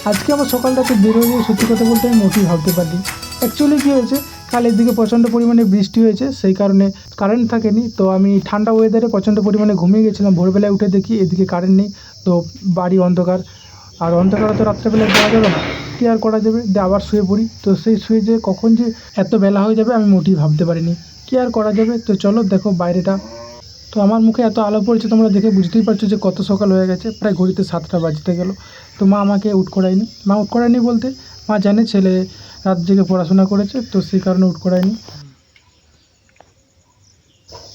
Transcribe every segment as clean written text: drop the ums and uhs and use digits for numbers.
আজকে আমার সকালটাতে বের হয়ে যাবে, সত্যি কথা বলতে আমি মোটেই ভাবতে পারিনি। অ্যাকচুয়ালি কী হয়েছে, কাল এদিকে প্রচণ্ড পরিমাণে বৃষ্টি হয়েছে, সেই কারণে কারেন্ট থাকেনি। তো আমি ঠান্ডা ওয়েদারে প্রচণ্ড পরিমাণে ঘুমিয়ে গেছিলাম। ভোরবেলায় উঠে দেখি এদিকে কারেন্ট নেই, তো বাড়ি অন্ধকার। আর অন্ধকারে তো রাত্রেবেলায় যাওয়া যাবে না, কী আর করা যাবে, দিয়ে আবার শুয়ে পড়ি। তো সেই শুয়ে যে কখন যে এত বেলা হয়ে যাবে আমি মোটেই ভাবতে পারিনি। কী আর করা যাবে, তো চলো দেখো বাইরেটা। তো আমার মুখে এত আলো পড়েছে, তোমরা দেখে বুঝতেই পারছো যে কত সকাল হয়ে গেছে, প্রায় ঘড়িতে 7টা বাজতে গেল। তো মা আমাকে উঠ করায়নি। মা উঠ করায়নি বলতে, মা জানে ছেলে রাত জেগে পড়াশোনা করেছে, তো সেই কারণে উঠ করায়নি।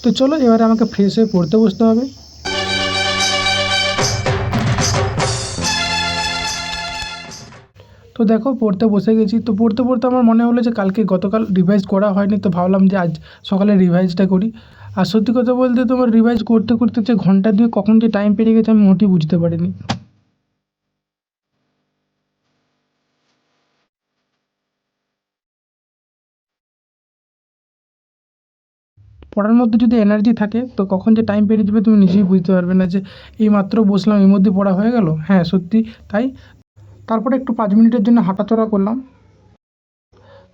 তো চলো এবারে আমাকে ফ্রেশ হয়ে পড়তে বসতে হবে। তো দেখো পড়তে বসে গেছি। তো পড়তে পড়তে আমার মনে হলো যে গতকাল রিভাইজ করা হয়নি, তো ভাবলাম যে আজ সকালে রিভাইজটা করি। আর সত্যি কথা বলতে তোমার রিভাইজ করতে করতে যে ঘন্টা দুয়ে কখন যে টাইম পেরিয়ে গেছে আমি মোটেই বুঝতে পারিনি। পড়ার মধ্যে যদি এনার্জি থাকে তো কখন যে টাইম পেরিয়ে যাবে তুমি নিজেই বুঝতে পারবে না, যে এই মাত্র বসলাম এর মধ্যে পড়া হয়ে গেল। হ্যাঁ সত্যি তাই। তারপরে একটু 5 মিনিটের জন্য হাঁটাচলা করলাম।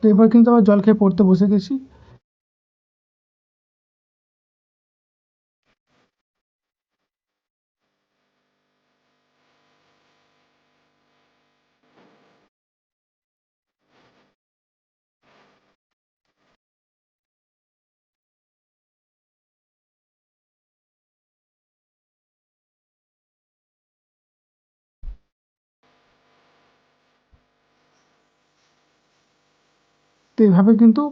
তো এবার কিন্তু আবার জল খেয়ে পড়তে বসে গেছি। তো এইভাবে কিন্তু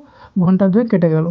ঘন্টা দুয়েক কেটে গেল।